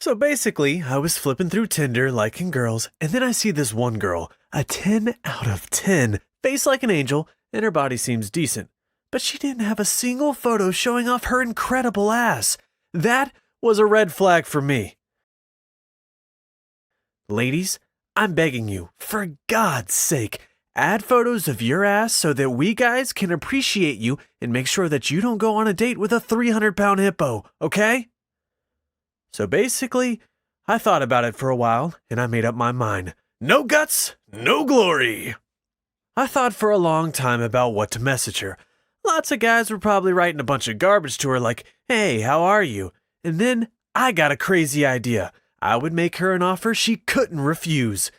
So basically, I was flipping through Tinder, liking girls, and then I see this one girl, a 10 out of 10, face like an angel, and her body seems decent. But she didn't have a single photo showing off her incredible ass. That was a red flag for me. Ladies, I'm begging you, for God's sake, add photos of your ass so that we guys can appreciate you and make sure that you don't go on a date with a 300-pound hippo, okay? So basically, I thought about it for a while, and I made up my mind. No guts, no glory. I thought for a long time about what to message her. Lots of guys were probably writing a bunch of garbage to her like, hey, how are you? And then I got a crazy idea. I would make her an offer she couldn't refuse.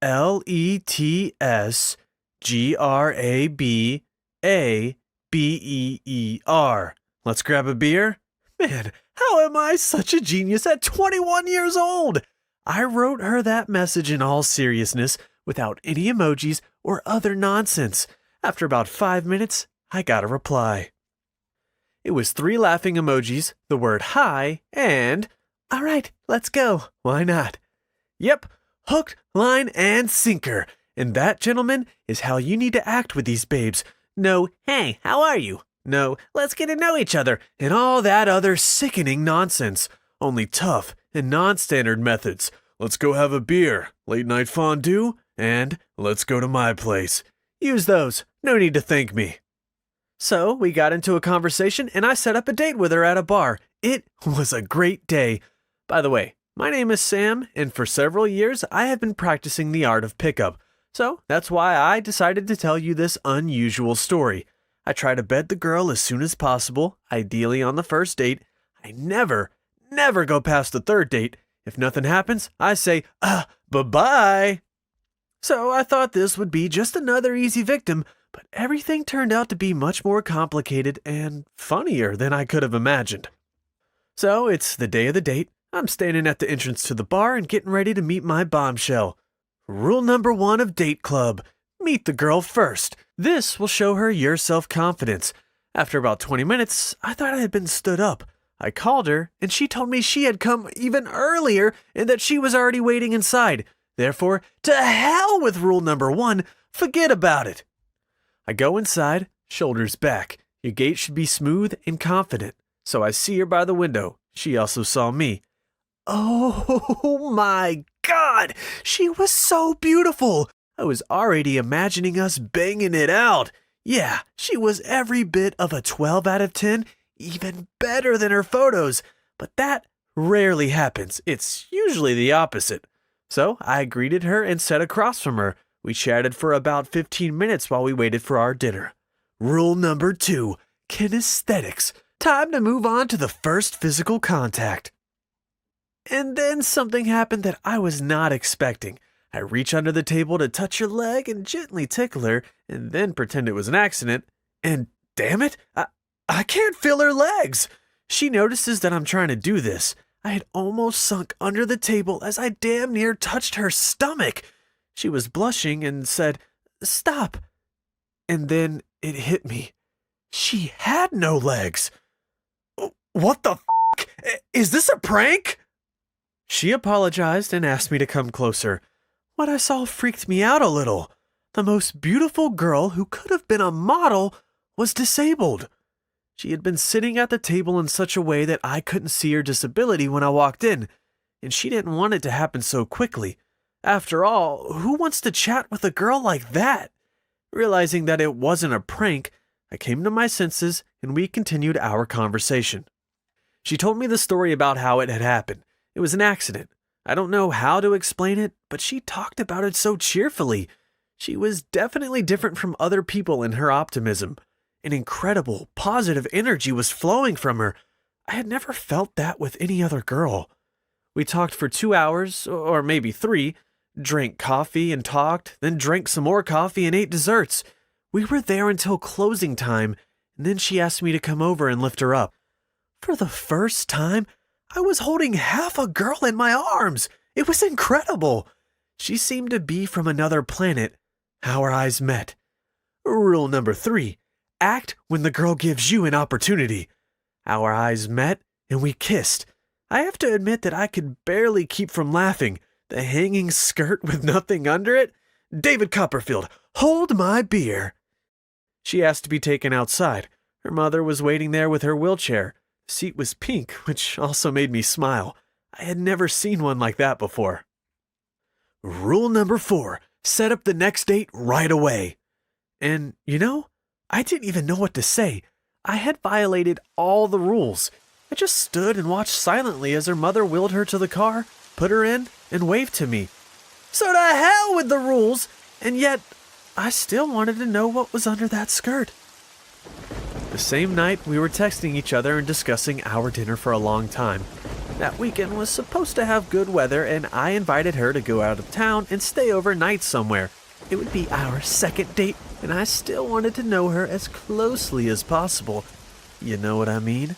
LETSGRABABEER. Let's grab a beer? Man, how am I such a genius at 21 years old? I wrote her that message in all seriousness, without any emojis or other nonsense. After about 5 minutes, I got a reply. It was 3 laughing emojis, the word hi, and, all right, let's go. Why not? Yep, hook, line, and sinker. And that, gentlemen, is how you need to act with these babes. No, hey, how are you? No, let's get to know each other, and all that other sickening nonsense. Only tough and non-standard methods. Let's go have a beer, late night fondue, and let's go to my place. Use those. No need to thank me. So we got into a conversation, and I set up a date with her at a bar. It was a great day. By the way, my name is Sam, and for several years I have been practicing the art of pickup. So that's why I decided to tell you this unusual story. I try to bed the girl as soon as possible, ideally on the first date. I never go past the third date. If nothing happens, I say, bye-bye. So I thought this would be just another easy victim, but everything turned out to be much more complicated and funnier than I could have imagined. So it's the day of the date. I'm standing at the entrance to the bar and getting ready to meet my bombshell. Rule number 1 of Date Club: meet the girl first. This will show her your self-confidence. After about 20 minutes, I thought I had been stood up. I called her, and she told me she had come even earlier and that she was already waiting inside. Therefore, to hell with rule number 1. Forget about it. I go inside, shoulders back. Your gait should be smooth and confident. So I see her by the window. She also saw me. Oh my God! She was so beautiful! I was already imagining us banging it out. Yeah, she was every bit of a 12 out of 10, even better than her photos. But that rarely happens. It's usually the opposite. So I greeted her and sat across from her. We chatted for about 15 minutes while we waited for our dinner. Rule number 2, kinesthetics. Time to move on to the first physical contact. And then something happened that I was not expecting. I reach under the table to touch her leg and gently tickle her, and then pretend it was an accident. And damn it, I can't feel her legs. She notices that I'm trying to do this. I had almost sunk under the table as I damn near touched her stomach. She was blushing and said, "Stop." And then it hit me. She had no legs. What the f***? Is this a prank? She apologized and asked me to come closer. What I saw freaked me out a little. The most beautiful girl who could have been a model was disabled. She had been sitting at the table in such a way that I couldn't see her disability when I walked in, and she didn't want it to happen so quickly. After all, who wants to chat with a girl like that? Realizing that it wasn't a prank, I came to my senses and we continued our conversation. She told me the story about how it had happened. It was an accident. I don't know how to explain it, but she talked about it so cheerfully. She was definitely different from other people in her optimism. An incredible, positive energy was flowing from her. I had never felt that with any other girl. We talked for 2 hours, or maybe 3, drank coffee and talked, then drank some more coffee and ate desserts. We were there until closing time, and then she asked me to come over and lift her up. For the first time, I was holding half a girl in my arms. It was incredible. She seemed to be from another planet. Our eyes met. Rule number 3, act when the girl gives you an opportunity. Our eyes met and we kissed. I have to admit that I could barely keep from laughing. The hanging skirt with nothing under it? David Copperfield, hold my beer. She asked to be taken outside. Her mother was waiting there with her wheelchair. The seat was pink, which also made me smile. I had never seen one like that before. Rule number 4, set up the next date right away. And, I didn't even know what to say. I had violated all the rules. I just stood and watched silently as her mother wheeled her to the car, put her in, and waved to me. So to hell with the rules! And yet, I still wanted to know what was under that skirt. The same night, we were texting each other and discussing our dinner for a long time. That weekend was supposed to have good weather, and I invited her to go out of town and stay overnight somewhere. It would be our second date, and I still wanted to know her as closely as possible. You know what I mean?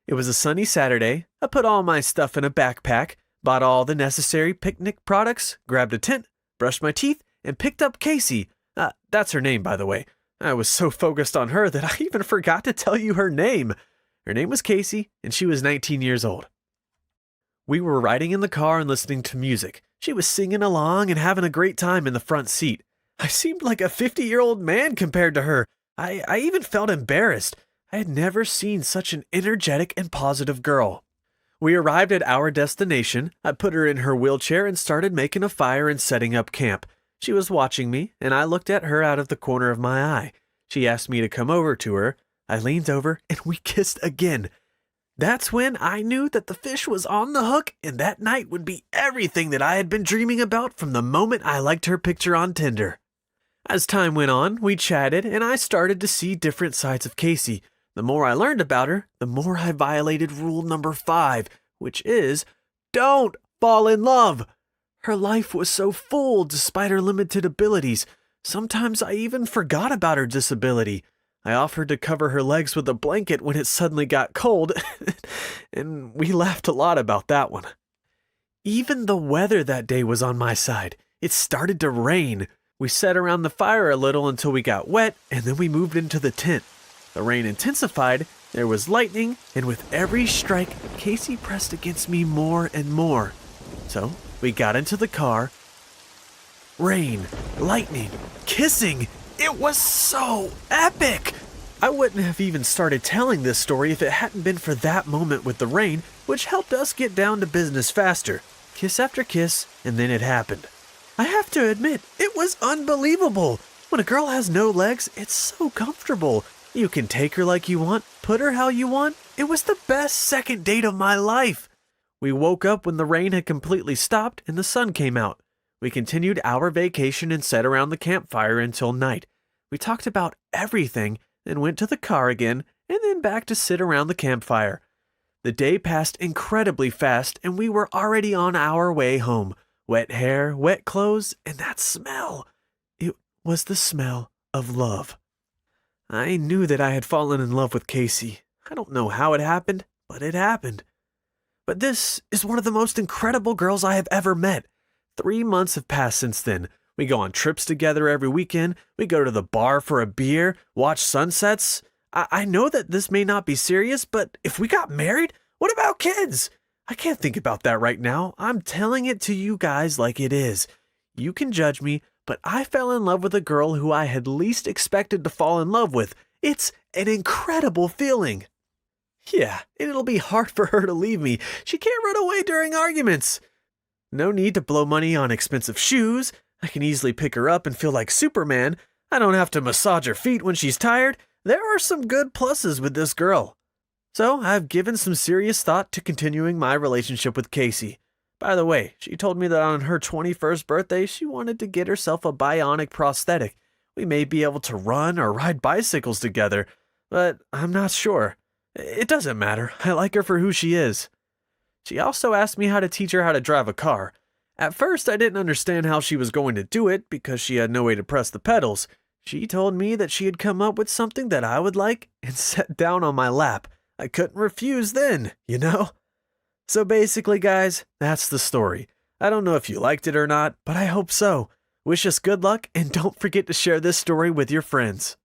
It was a sunny Saturday. I put all my stuff in a backpack, bought all the necessary picnic products, grabbed a tent, brushed my teeth, and picked up Casey. That's her name, by the way. I was so focused on her that I even forgot to tell you her name. Her name was Casey, and she was 19 years old. We were riding in the car and listening to music. She was singing along and having a great time in the front seat. I seemed like a 50-year-old man compared to her. I even felt embarrassed. I had never seen such an energetic and positive girl. We arrived at our destination. I put her in her wheelchair and started making a fire and setting up camp. She was watching me, and I looked at her out of the corner of my eye. She asked me to come over to her. I leaned over, and we kissed again. That's when I knew that the fish was on the hook, and that night would be everything that I had been dreaming about from the moment I liked her picture on Tinder. As time went on, we chatted, and I started to see different sides of Casey. The more I learned about her, the more I violated rule number 5, which is, don't fall in love. Her life was so full despite her limited abilities. Sometimes I even forgot about her disability. I offered to cover her legs with a blanket when it suddenly got cold, and we laughed a lot about that one. Even the weather that day was on my side. It started to rain. We sat around the fire a little until we got wet, and then we moved into the tent. The rain intensified, there was lightning, and with every strike, Casey pressed against me more and more. So, we got into the car. Rain, lightning, kissing. It was so epic! I wouldn't have even started telling this story if it hadn't been for that moment with the rain, which helped us get down to business faster. Kiss after kiss, and then it happened. I have to admit, it was unbelievable. When a girl has no legs, it's so comfortable. You can take her like you want, put her how you want. It was the best second date of my life. We woke up when the rain had completely stopped and the sun came out. We continued our vacation and sat around the campfire until night. We talked about everything, then went to the car again, and then back to sit around the campfire. The day passed incredibly fast, and we were already on our way home. Wet hair, wet clothes, and that smell. It was the smell of love. I knew that I had fallen in love with Casey. I don't know how it happened, but it happened. But this is one of the most incredible girls I have ever met. 3 months have passed since then. We go on trips together every weekend. We go to the bar for a beer, watch sunsets. I know that this may not be serious, but if we got married, what about kids? I can't think about that right now. I'm telling it to you guys like it is. You can judge me, but I fell in love with a girl who I had least expected to fall in love with. It's an incredible feeling. Yeah, and it'll be hard for her to leave me. She can't run away during arguments. No need to blow money on expensive shoes. I can easily pick her up and feel like Superman. I don't have to massage her feet when she's tired. There are some good pluses with this girl. So I've given some serious thought to continuing my relationship with Casey. By the way, she told me that on her 21st birthday, she wanted to get herself a bionic prosthetic. We may be able to run or ride bicycles together, but I'm not sure. It doesn't matter. I like her for who she is. She also asked me how to teach her how to drive a car. At first, I didn't understand how she was going to do it because she had no way to press the pedals. She told me that she had come up with something that I would like and sat down on my lap. I couldn't refuse then, you know? So basically, guys, that's the story. I don't know if you liked it or not, but I hope so. Wish us good luck and don't forget to share this story with your friends.